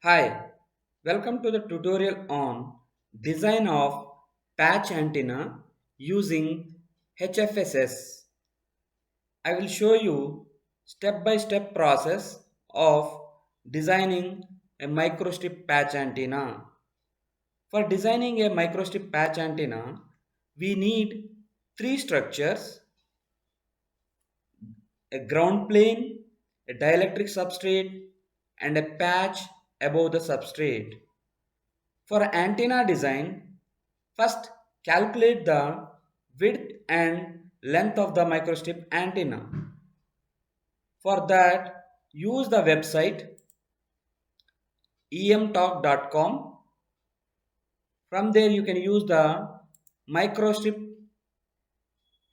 Hi, welcome to the tutorial on design of patch antenna using HFSS. I will show you step-by-step process of designing a microstrip patch antenna. For designing a microstrip patch antenna, we need three structures: a ground plane, a dielectric substrate, and a patch above the substrate. For antenna design, first calculate the width and length of the microstrip antenna. For that, use the website emtalk.com. From there, you can use the microstrip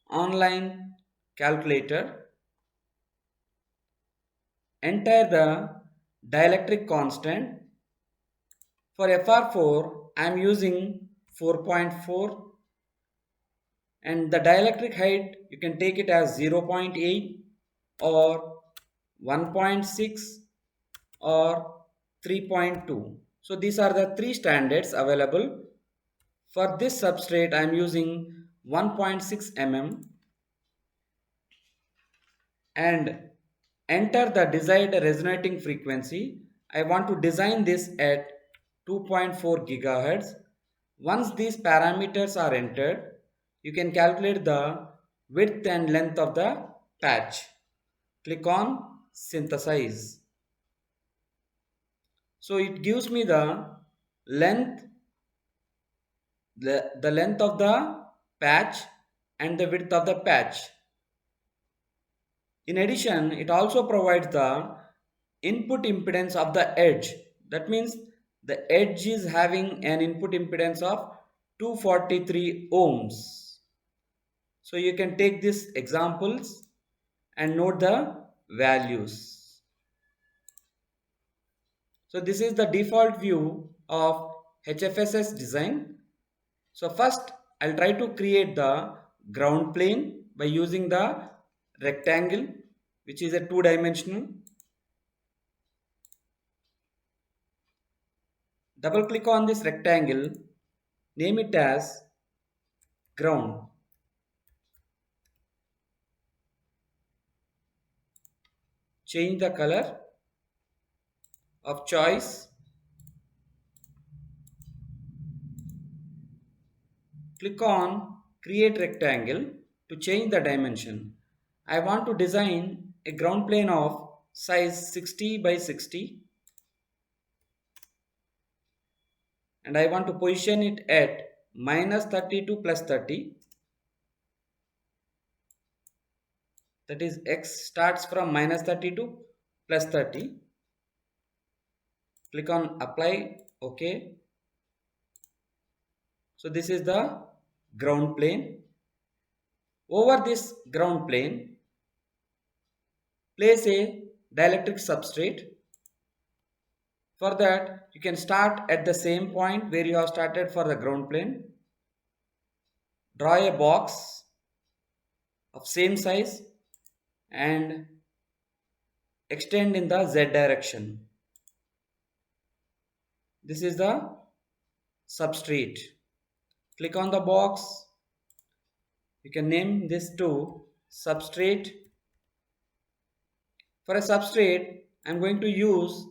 online calculator. Enter the dielectric constant. For FR4, I am using 4.4, and the dielectric height you can take it as 0.8 or 1.6 or 3.2. So these are the three standards available. For this substrate I am using 1.6 mm and enter the desired resonating frequency. I want to design this at 2.4 gigahertz. Once these parameters are entered, you can calculate the width and length of the patch. Click on synthesize. So it gives me length, the length of the patch and the width of the patch. In addition, it also provides the input impedance of the edge. That means the edge is having an input impedance of 243 ohms. So you can take these examples and note the values. So this is the default view of HFSS design. So first I'll try to create the ground plane by using the rectangle, which is a two-dimensional. Double click on this rectangle, name it as ground. Change the color of choice. Click on create rectangle to change the dimension. I want to design a ground plane of size 60 by 60, and I want to position it at minus 30 to plus 30. That is, x starts from minus 30 to plus 30. Click on apply. OK. So this is the ground plane. Over this ground plane, place a dielectric substrate. For that, you can start at the same point where you have started for the ground plane. Draw a box of same size and extend in the z direction. This is the substrate. Click on the box. You can name this to substrate. For a substrate, I am going to use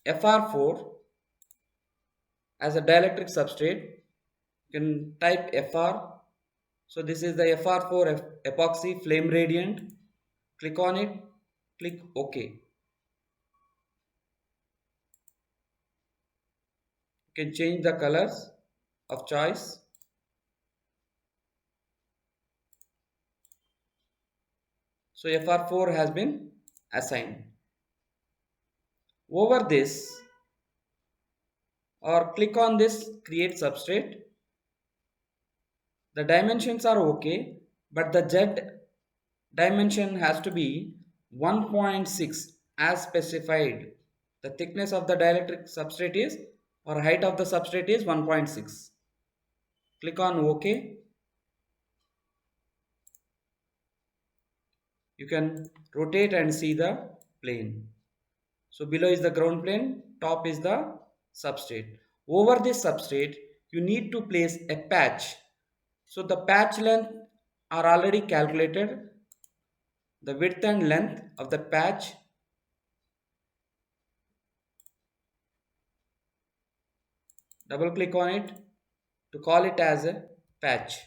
FR4 as a dielectric substrate. You can type FR. So this is the FR4 epoxy flame radiant. Click on it. Click OK. You can change the colors of choice. So FR4 has been assigned. Over this, or click on this create substrate. The dimensions are okay, but the Z dimension has to be 1.6 as specified. The thickness of the dielectric substrate is, or height of the substrate is 1.6. Click on OK. You can rotate and see the plane. So below is the ground plane, top is the substrate. Over this substrate, you need to place a patch. So the patch length are already calculated. The width and length of the patch, double click on it to call it as a patch.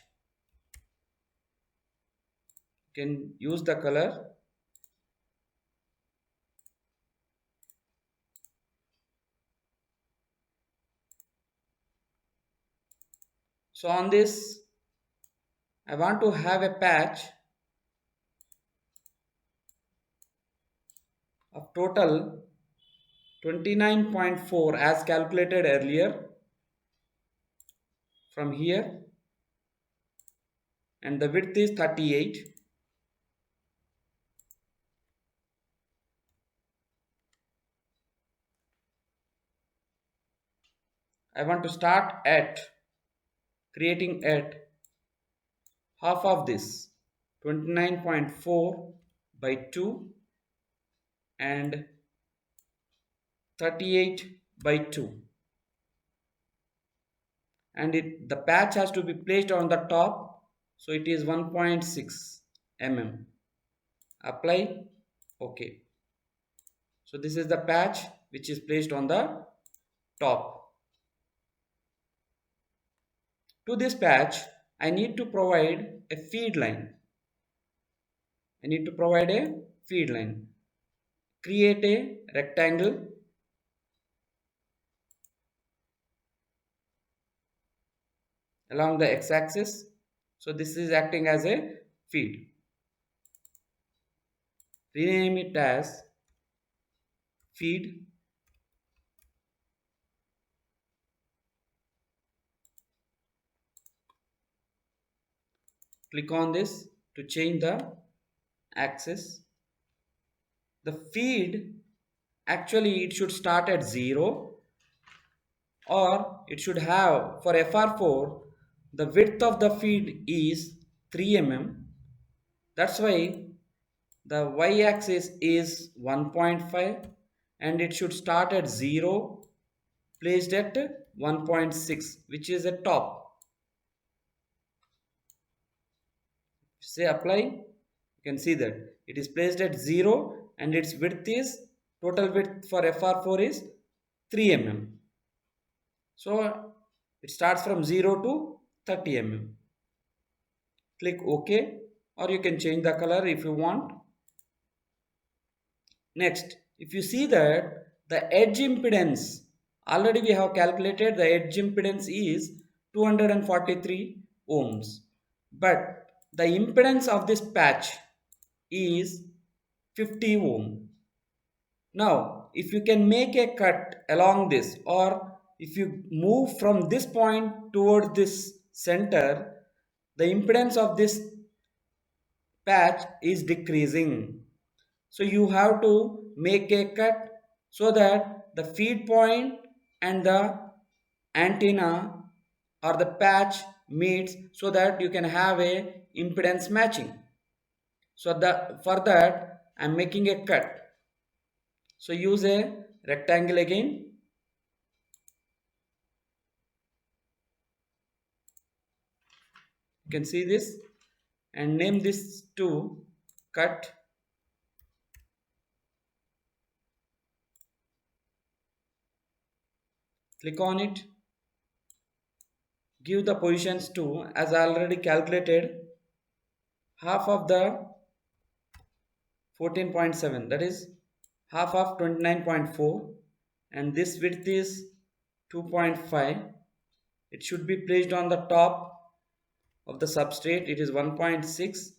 You can use the color. So on this, I want to have a patch of total 29.4 as calculated earlier from here, and the width is 38. I want to start at creating at half of this 29.4 by 2 and 38 by 2, and the patch has to be placed on the top, so it is 1.6 mm. Apply. OK. So this is the patch which is placed on the top. To this patch, I need to provide a feed line. Create a rectangle along the x-axis. So this is acting as a feed. Rename it as feed. Click on this to change the axis. The feed, actually it should start at 0, or it should have, for FR4 the width of the feed is 3 mm. That's why the y-axis is 1.5 and it should start at 0, placed at 1.6, which is a top. Say apply, you can see that it is placed at 0 and its width is, total width for FR4 is 3 mm. So it starts from 0 to 30 mm. Click OK, or you can change the color if you want. Next, if you see that the edge impedance, already we have calculated the edge impedance is 243 ohms, but the impedance of this patch is 50 ohm. Now, if you can make a cut along this, or if you move from this point towards this center, the impedance of this patch is decreasing. So you have to make a cut so that the feed point and the antenna or the patch meets, so that you can have a impedance matching. So for that I am making a cut. So use a rectangle again. You can see this and name this to cut. Click on it. Give the positions to, as I already calculated, half of the 14.7, that is half of 29.4, and this width is 2.5. It should be placed on the top of the substrate. It is 1.6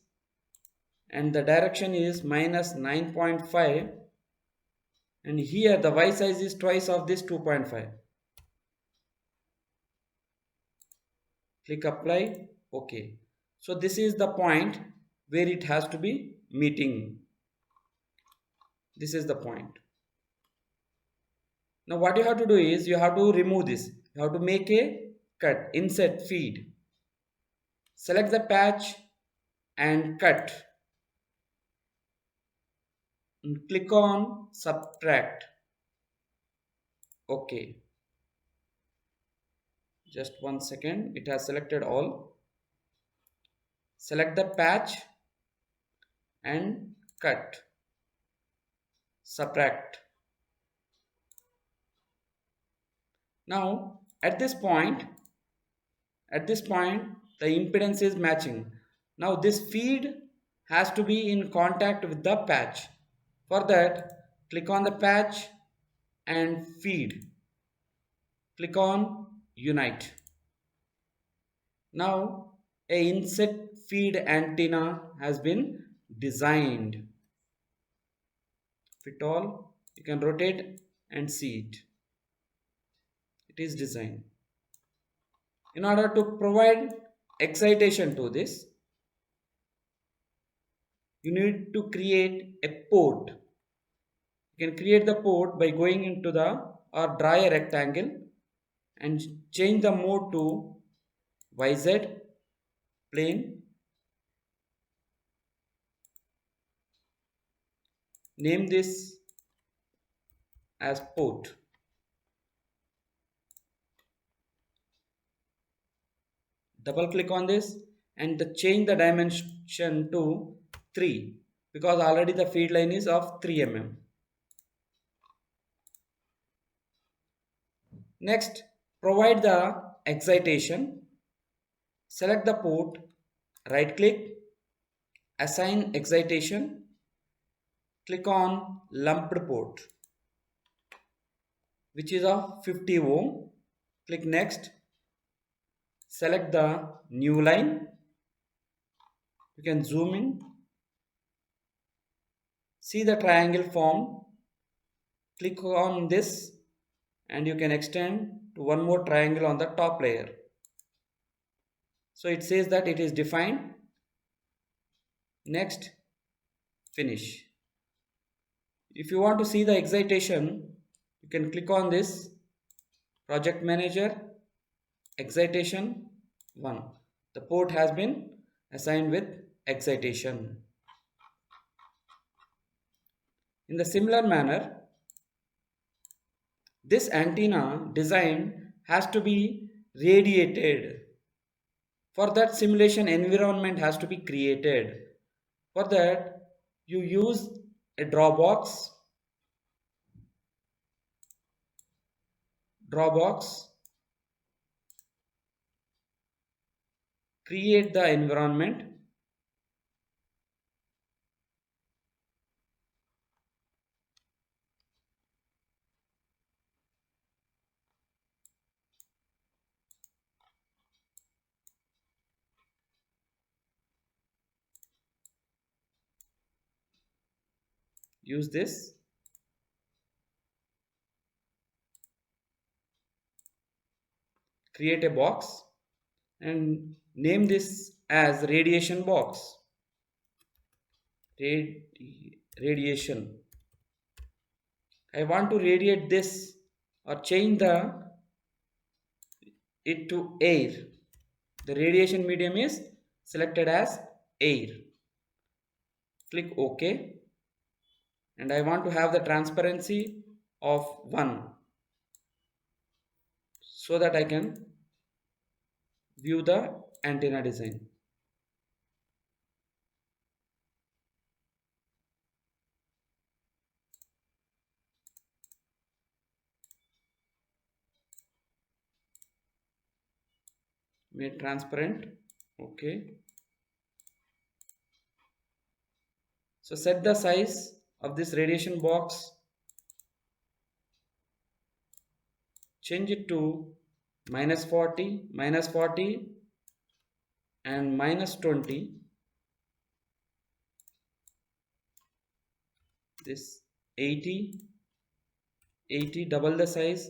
and the direction is minus 9.5, and here the y size is twice of this 2.5. Click apply. OK. So this is the point where it has to be meeting. This is the point. Now what you have to do is you have to remove this. You have to make a cut, insert feed. Select the patch and cut. And click on subtract. Okay, just 1 second. It has selected all. Select the patch and cut, subtract. Now at this point the impedance is matching. Now this feed has to be in contact with the patch. For that, click on the patch and feed. Click on unite. Now a inset feed antenna has been designed. Fit all, you can rotate and see it. It is designed. In order to provide excitation to this, you need to create a port. You can create the port by going into the or draw a rectangle and change the mode to YZ plane. Name this as port. Double click on this and change the dimension to 3 because already the feed line is of 3 mm. Next, provide the excitation. Select the port, right click, assign excitation, click on lumped port which is of 50 ohm. Click next, select the new line. You can zoom in, see the triangle formed. Click on this and you can extend to one more triangle on the top layer. So it says that it is defined. Next, finish. If you want to see the excitation, you can click on this project manager, excitation 1. The port has been assigned with excitation. In the similar manner, this antenna design has to be radiated. For that, simulation environment has to be created. For that, you use a drawbox, create the environment, use this, create a box and name this as radiation box. Radiation. I want to radiate this or change it to air. The radiation medium is selected as air. Click OK and I want to have the transparency of 1 so that I can view the antenna design. Made transparent. Okay. So set the size of this radiation box. Change it to -40, -40 and -20. This 80, 80, double the size,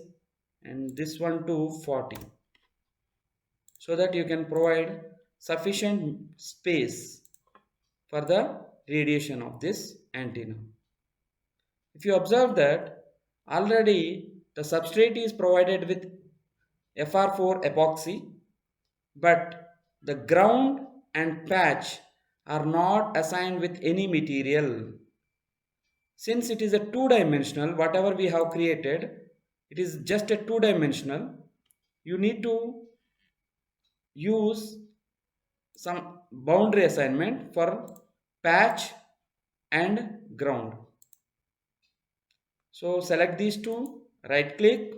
and this one to 40. So that you can provide sufficient space for the radiation of this antenna. If you observe that already the substrate is provided with FR4 epoxy, but the ground and patch are not assigned with any material. Since it is a two-dimensional, whatever we have created, It is just a two-dimensional. You need to use some boundary assignment for patch and ground. So select these two, right click,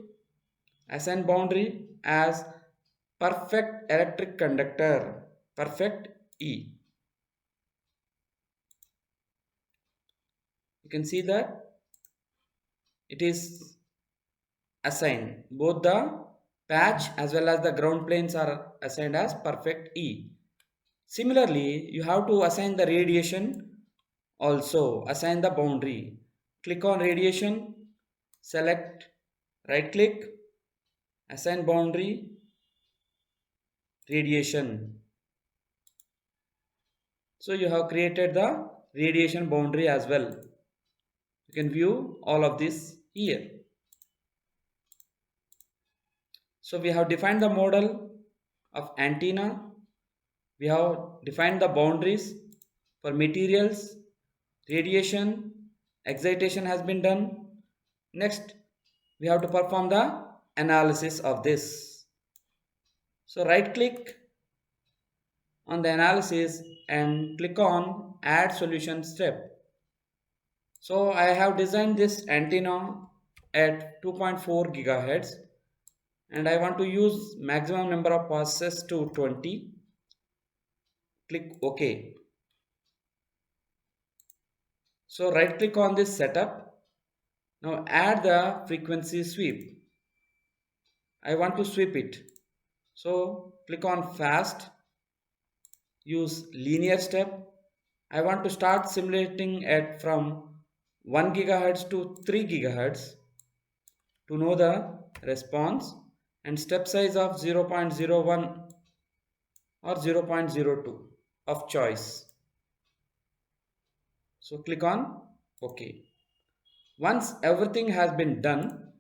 assign boundary as perfect electric conductor, perfect E. You can see that it is assigned. Both the patch as well as the ground planes are assigned as perfect E. Similarly, you have to assign the radiation also, assign the boundary. Click on radiation, select, right click, assign boundary, radiation. So you have created the radiation boundary as well. You can view all of this here. So we have defined the model of antenna. We have defined the boundaries for materials, radiation, excitation has been done. Next, we have to perform the analysis of this. So right click on the analysis and click on add solution step. So I have designed this antenna at 2.4 gigahertz and I want to use maximum number of passes to 20. Click OK. So right click on this setup. Now add the frequency sweep. I want to sweep it. So click on fast. Use linear step. I want to start simulating at from 1 gigahertz to 3 gigahertz to know the response and step size of 0.01 or 0.02 of choice. So click on OK. Once everything has been done,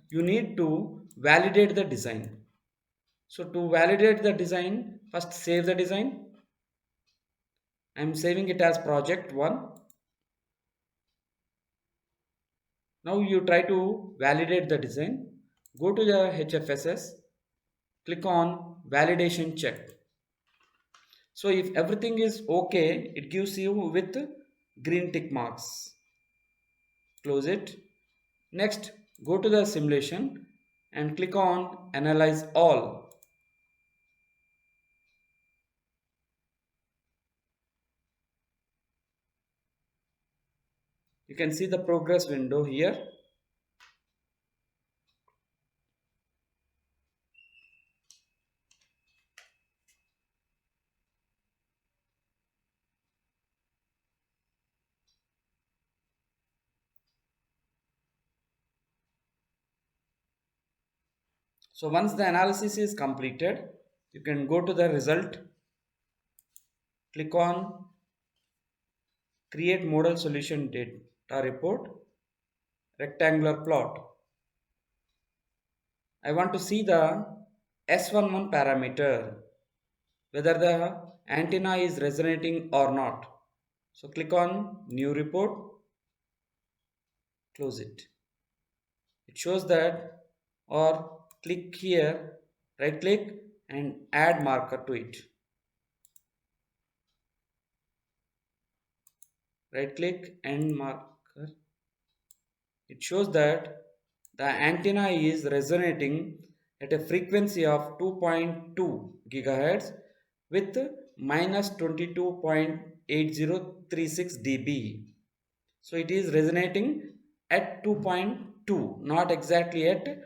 you need to validate the design. So to validate the design, first save the design. I am saving it as project 1. Now you try to validate the design. Go to the Hfss, click on validation check. So if everything is okay, it gives you with green tick marks. Close it. Next, go to the simulation and click on analyze all. You can see the progress window here. So once the analysis is completed, you can go to the result, click on create model solution data report, rectangular plot. I want to see the S11 parameter, whether the antenna is resonating or not. So click on new report, close it. It shows that, or click here, right click and add marker to it. Right click and marker. It shows that the antenna is resonating at a frequency of 2.2 gigahertz with minus 22.8036 dB. So it is resonating at 2.2, not exactly at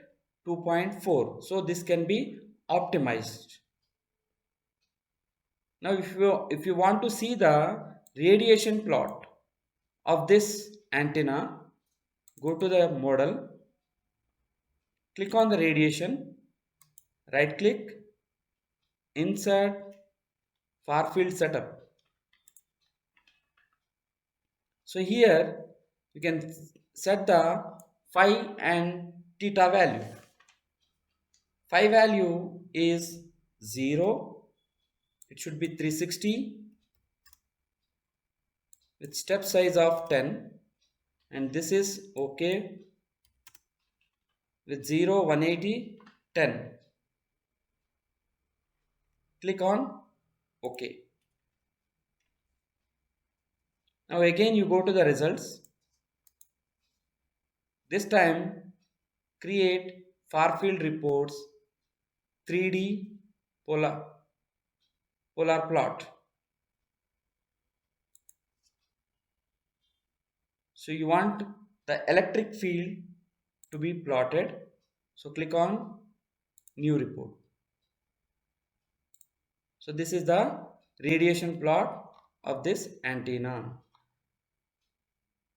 2.4. So this can be optimized. Now if you want to see the radiation plot of this antenna, go to the model, click on the radiation, right click, insert far field setup. So here you can set the phi and theta value. Phi value is 0. It should be 360 with step size of 10. and this is okay with 0, 180, 10. Click on OK. Now again you go to the results. This time create far field reports 3D polar plot. So you want the electric field to be plotted. So click on new report. So this is the radiation plot of this antenna.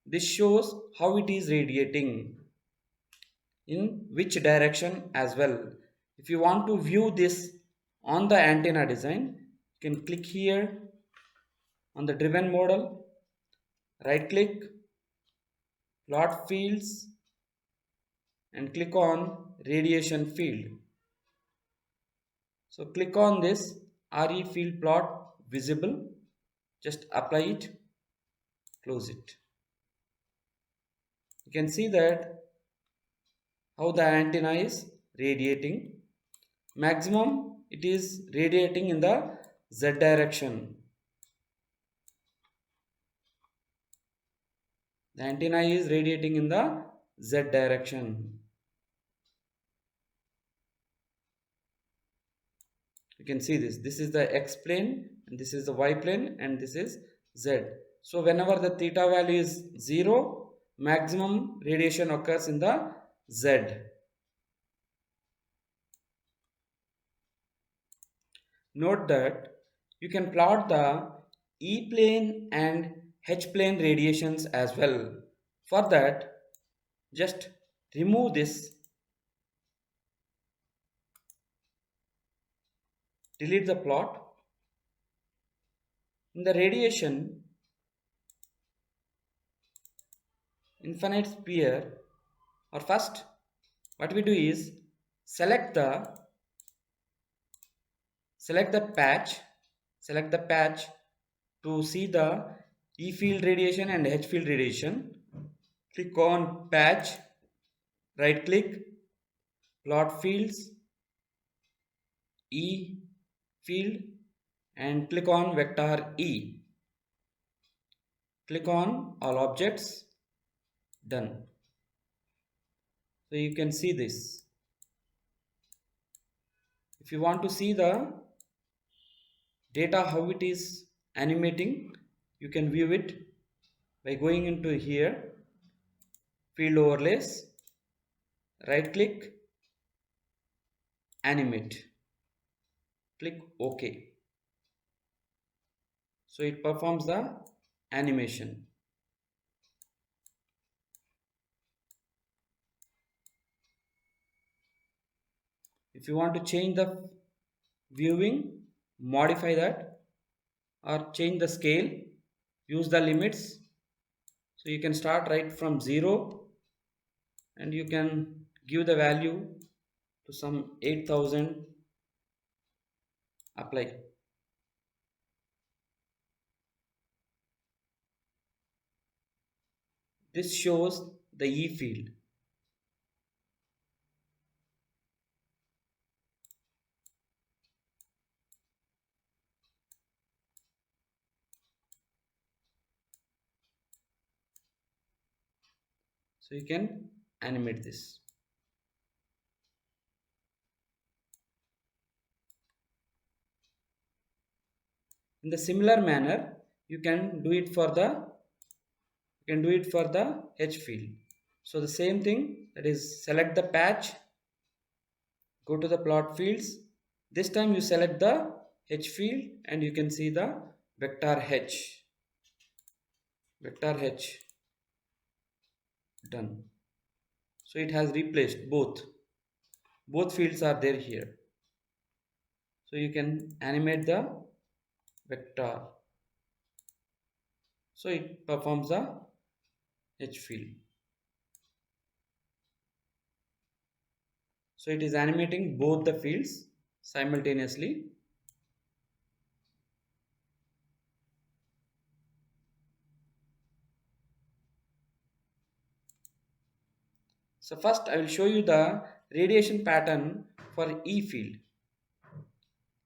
This shows how it is radiating, in which direction as well. If you want to view this on the antenna design, you can click here on the driven model, right click, plot fields, and click on radiation field. So click on this RE field plot visible, just apply it, close it. You can see that how the antenna is radiating. Maximum it is radiating in the Z direction. The antenna is radiating in the Z direction. You can see this. This is the X plane and this is the Y plane and this is Z. So whenever the theta value is 0, maximum radiation occurs in the Z. Note that you can plot the E plane and H plane radiations as well. For that, just remove this, delete the plot. In the radiation infinite sphere, or first what we do is select the select the patch select the patch to see the E field radiation and H field radiation. Click on patch, right click, plot fields, E field, and click on vector E. Click on all objects, done. So you can see this. If you want to see the data how it is animating, you can view it by going into here, field overlays, right click, animate, click OK. So it performs the animation. If you want to change the viewing, modify that, or change the scale, use the limits. So you can start right from 0 and you can give the value to some 8000, apply. This shows the E field. So you can animate this. In the similar manner, you can do it for the H field. So the same thing, that is select the patch, go to the plot fields. This time you select the H field and you can see the vector H. Vector H, done. So it has replaced both fields are there here. So you can animate the vector. So it performs the H field. So it is animating both the fields simultaneously. So first I will show you the radiation pattern for E field.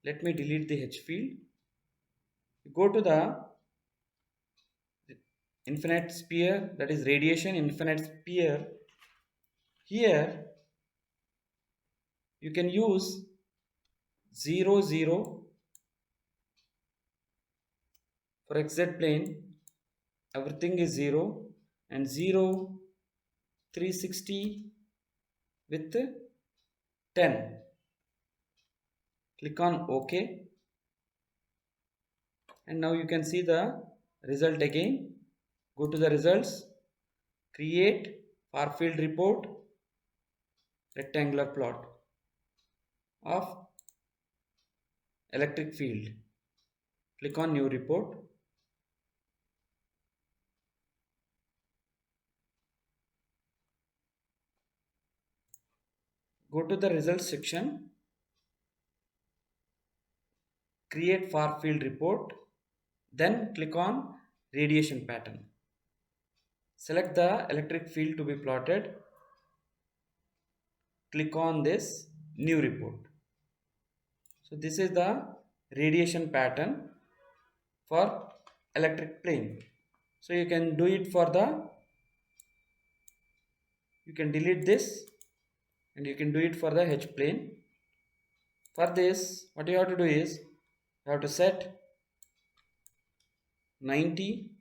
Let me delete the H field. Go to the infinite sphere, that is radiation infinite sphere. Here you can use 0 0 for xz plane, everything is 0, and 0 360 with 10. Click on OK, and now you can see the result again. Go to the results, create far field report, rectangular plot of electric field. Click on new report. Go to the results section, create far field report, then click on radiation pattern. Select the electric field to be plotted. Click on this new report. So this is the radiation pattern for electric plane. So you can do it for the, you can delete this and you can do it for the H plane. For this, what you have to do is, you have to set 90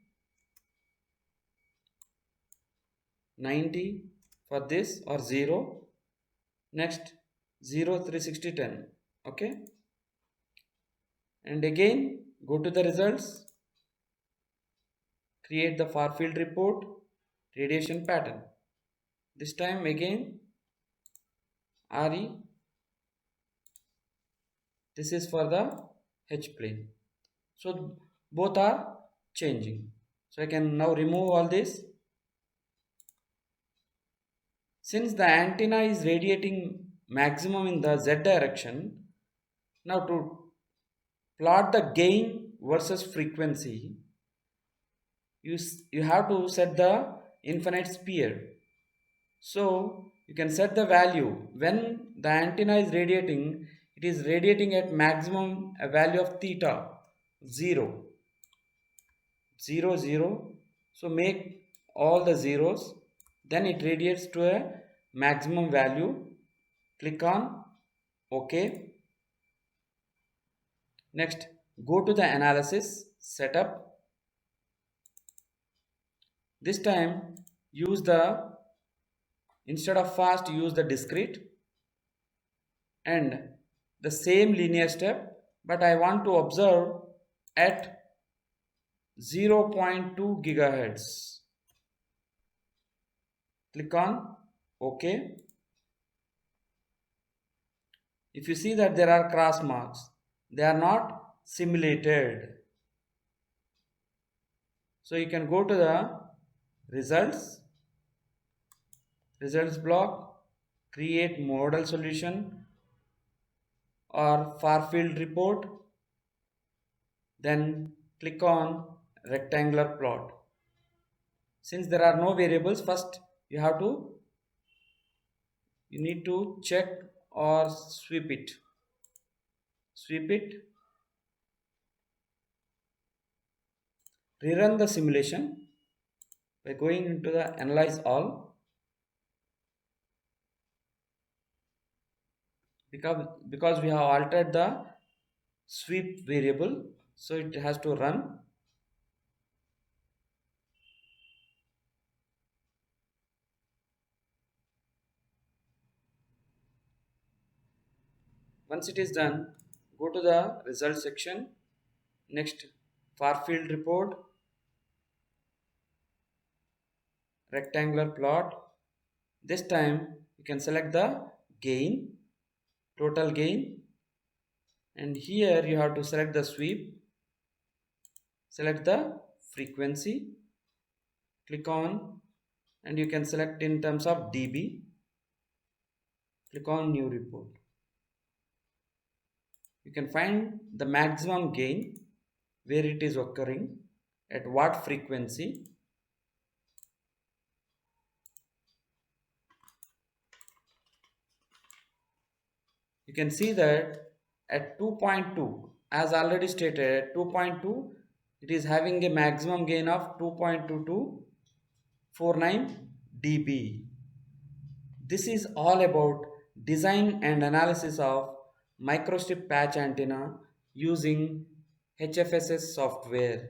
90 for this, or 0, next 0 360 10. Okay, and again go to the results, create the far field report, radiation pattern. This time again RE, this is for the H plane. So both are changing. So I can now remove all this. Since the antenna is radiating maximum in the Z direction, now to plot the gain versus frequency, you have to set the infinite sphere. So you can set the value when the antenna is radiating, it is radiating at maximum a value of theta 0 0 0. So make all the zeros, then it radiates to a maximum value. Click on OK. Next, go to the analysis setup. This time use the, instead of fast, use the discrete and the same linear step, but I want to observe at 0.2 gigahertz. Click on OK. If you see that there are cross marks, they are not simulated. So you can go to the results block, create model solution or far field report, then click on rectangular plot. Since there are no variables, first you need to check or sweep it, rerun the simulation by going into the analyze all, because we have altered the sweep variable, so it has to run. Once it is done, go to the result section. Next, far field report, rectangular plot. This time you can select the gain, total gain, and here you have to select the sweep, select the frequency, click on, and you can select in terms of dB. Click on new report. You can find the maximum gain, where it is occurring, at what frequency. You can see that at 2.2, as already stated, at 2.2, it is having a maximum gain of 2.2249 dB. This is all about design and analysis of microstrip patch antenna using HFSS software.